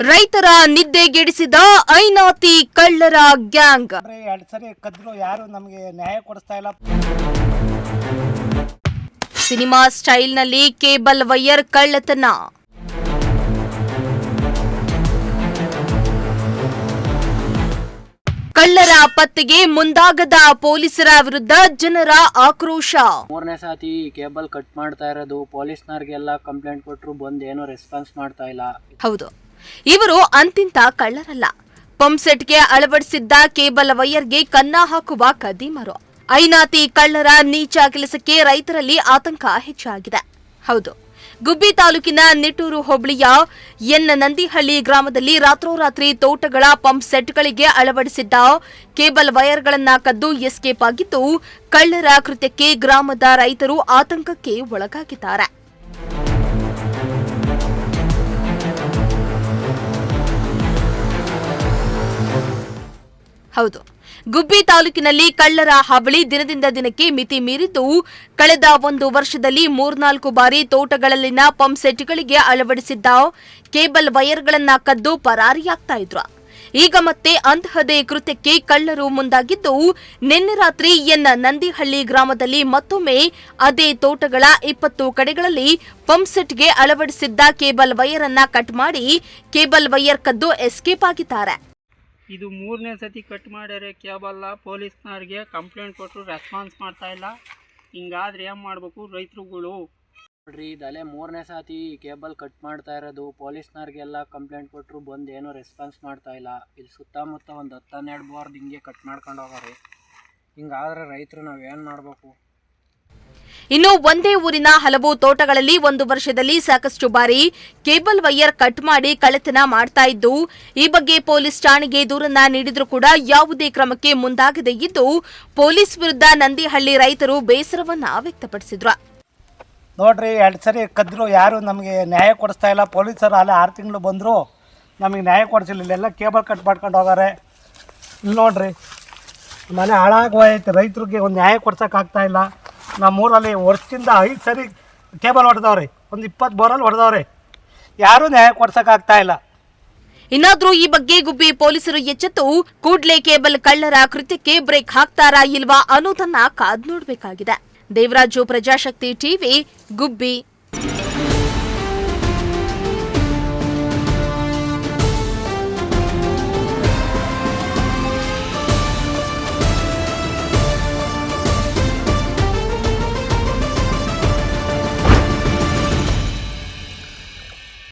ರೈತರ ನಿದ್ದೆಗೆಡಿಸಿದ ಐನಾತಿ ಕಳ್ಳರ ಗ್ಯಾಂಗ್. 2 ಸರಿ ಕದ್ರು ಯಾರು ನಮಗೆ ನ್ಯಾಯ ಕೊಡಿಸ್ತಾ ಇಲ್ಲ. ಸಿನಿಮಾ ಸ್ಟೈಲ್ನಲ್ಲಿ ಕೇಬಲ್ ವೈರ್ ಕಳ್ಳತನ. ಕಳ್ಳರ ಪತ್ತೆಗೆ ಮುಂದಾಗದ ಪೊಲೀಸರ ವಿರುದ್ಧ ಜನರ ಆಕ್ರೋಶ. 3ನೇ ಸಾತಿ ಕೇಬಲ್ ಕಟ್ ಮಾಡ್ತಾ ಇರೋದು, ಪೊಲೀಸ್ನವ್ರಿಗೆಲ್ಲ ಕಂಪ್ಲೇಂಟ್ ಕೊಟ್ಟರು, ಬಂದು ಏನೋ ರೆಸ್ಪಾನ್ಸ್ ಮಾಡ್ತಾ ಇಲ್ಲ. ಹೌದು, ಇವರು ಅಂತಿಂತ ಕಳ್ಳರಲ್ಲ. ಪಂಪ್ ಸೆಟ್ಗೆ ಅಳವಡಿಸಿದ್ದ ಕೇಬಲ್ ವೈರ್ಗೆ ಕನ್ನ ಹಾಕುವ ಕದೀಮರು. ಐನಾತಿ ಕಳ್ಳರ ನೀಚ ಕೆಲಸಕ್ಕೆ ರೈತರಲ್ಲಿ ಆತಂಕ ಹೆಚ್ಚಾಗಿದೆ. ಹೌದು, ಗುಬ್ಬಿ ತಾಲೂಕಿನ ನಿಟ್ಟೂರು ಹೋಬಳಿಯ ನಂದಿಹಳ್ಳಿ ಗ್ರಾಮದಲ್ಲಿ ರಾತ್ರೋರಾತ್ರಿ ತೋಟಗಳ ಪಂಪ್ ಸೆಟ್ಗಳಿಗೆ ಅಳವಡಿಸಿದ್ದ ಕೇಬಲ್ ವೈರ್ಗಳನ್ನು ಕದ್ದು ಎಸ್ಕೇಪ್ ಆಗಿದ್ದು, ಕಳ್ಳರ ಕೃತ್ಯಕ್ಕೆ ಗ್ರಾಮದ ರೈತರು ಆತಂಕಕ್ಕೆ ಒಳಗಾಗಿದ್ದಾರೆ. ಹೌದು, ಗುಬ್ಬಿ ತಾಲೂಕಿನಲ್ಲಿ ಕಳ್ಳರ ಹಾವಳಿ ದಿನದಿಂದ ದಿನಕ್ಕೆ ಮಿತಿ ಮೀರಿದ್ದು, ಕಳೆದ 1 ವರ್ಷದಲ್ಲಿ 3-4 ಬಾರಿ ತೋಟಗಳಲ್ಲಿನ ಪಂಪ್ ಸೆಟ್ಗಳಿಗೆ ಅಳವಡಿಸಿದ್ದ ಕೇಬಲ್ ವೈರ್ಗಳನ್ನು ಕದ್ದು ಪರಾರಿಯಾಗ್ತಾ ಇದ್ರು. ಈಗ ಮತ್ತೆ ಅಂತಹದೇ ಕೃತ್ಯಕ್ಕೆ ಕಳ್ಳರು ಮುಂದಾಗಿದ್ದು, ನಿನ್ನೆ ರಾತ್ರಿ ನಂದಿಹಳ್ಳಿ ಗ್ರಾಮದಲ್ಲಿ ಮತ್ತೊಮ್ಮೆ ಅದೇ ತೋಟಗಳ 20 ಕಡೆಗಳಲ್ಲಿ ಪಂಪ್ ಸೆಟ್ಗೆ ಅಳವಡಿಸಿದ್ದ ಕೇಬಲ್ ವೈರ್ ಅನ್ನ ಕಟ್ ಮಾಡಿ ಕೇಬಲ್ ವೈರ್ ಕದ್ದು ಎಸ್ಕೇಪ್ ಆಗಿದ್ದಾರೆ. ಇದು 3ನೇ ಸತಿ ಕಟ್ ಮಾಡ್ಯಾರೆ ಕೇಬಲ್. ಪೊಲೀಸ್ನವ್ರಿಗೆ ಕಂಪ್ಲೇಂಟ್ ಕೊಟ್ಟರು, ರೆಸ್ಪಾನ್ಸ್ ಮಾಡ್ತಾ ಇಲ್ಲ. ಹಿಂಗಾದ್ರೆ ಏನು ಮಾಡಬೇಕು ರೈತರುಗಳು? ನೋಡ್ರಿ, ಇದಲ್ಲೇ 3ನೇ ಸಾತಿ ಕೇಬಲ್ ಕಟ್ ಮಾಡ್ತಾ ಇರೋದು, ಪೊಲೀಸ್ನವ್ರಿಗೆಲ್ಲ ಕಂಪ್ಲೇಂಟ್ ಕೊಟ್ಟರು, ಬಂದು ಏನೋ ರೆಸ್ಪಾನ್ಸ್ ಮಾಡ್ತಾ ಇಲ್ಲ. ಇಲ್ಲಿ ಸುತ್ತಮುತ್ತ ಒಂದು 10-12 ಬಾರ್ದು ಹಿಂಗೆ ಕಟ್ ಮಾಡ್ಕೊಂಡು ಹೋಗೋರಿ. ಹಿಂಗಾದ್ರೆ ರೈತರು ನಾವೇನು ಮಾಡಬೇಕು? ಇನ್ನು ಒಂದೇ ಊರಿನ ಹಲವು ತೋಟಗಳಲ್ಲಿ 1 ವರ್ಷದಲ್ಲಿ ಸಾಕಷ್ಟು ಬಾರಿ ಕೇಬಲ್ ವೈರ್ ಕಟ್ ಮಾಡಿ ಕಳ್ಳತನ ಮಾಡ್ತಾ ಇದ್ದು, ಈ ಬಗ್ಗೆ ಪೊಲೀಸ್ ಠಾಣೆಗೆ ದೂರನ್ನ ನೀಡಿದ್ರೂ ಕೂಡ ಯಾವುದೇ ಕ್ರಮಕ್ಕೆ ಮುಂದಾಗದೇ ಇದ್ದು, ಪೊಲೀಸ್ ವಿರುದ್ಧ ನಂದಿಹಳ್ಳಿ ರೈತರು ಬೇಸರವನ್ನ ವ್ಯಕ್ತಪಡಿಸಿದ್ರು. ನೋಡ್ರಿ, 2 ಸರಿ ಕದ್ರು ಯಾರು ನಮಗೆ ನ್ಯಾಯ ಕೊಡಿಸ್ತಾ ಇಲ್ಲ. ಪೊಲೀಸರು ಅಲ್ಲೇ 6 ತಿಂಗಳು ಬಂದರು, ನಮಗೆ ನ್ಯಾಯ ಕೊಡಿಸಿಲ್ಲ. ಇಲ್ಲೆಲ್ಲ ಕೇಬಲ್ ಕಟ್ ಮಾಡ್ಕೊಂಡು ಹೋಗಾರೆ. ಇಲ್ಲಿ ನೋಡ್ರಿ, ಮನೆ ಹಾಳಾಗೋಯ್ತು. ರೈತರಿಗೆ ಒಂದು ನ್ಯಾಯ ಕೊಡ್ಸೋಕ್ಕಾಗ್ತಾ ಇಲ್ಲ. ನಮ್ಮೂರಲ್ಲಿ ವರ್ಷದಿಂದ 5 ಸರಿ ಕೇಬಲ್ ಹೊಡೆದವ್ರೆ, ಒಂದು 20 ಬೋರಲ್ಲಿ ಹೊಡೆದವ್ರೆ. ಯಾರೂ ನ್ಯಾಯ ಕೊಡ್ಸೋಕ್ಕಾಗ್ತಾ ಇಲ್ಲ. ಇನ್ನಾದ್ರೂ ಈ ಬಗ್ಗೆ ಗುಬ್ಬಿ ಪೊಲೀಸರು ಎಚ್ಚೆತ್ತು ಕೂಡ್ಲೆ ಕೇಬಲ್ ಕಳ್ಳರ ಕೃತ್ಯಕ್ಕೆ ಬ್ರೇಕ್ ಹಾಕ್ತಾರಾ ಇಲ್ವಾ ಅನ್ನೋದನ್ನ ಕಾದ್ ನೋಡಬೇಕಾಗಿದೆ. ದೇವರಾಜು, ಪ್ರಜಾಶಕ್ತಿ ಟಿವಿ, ಗುಬ್ಬಿ.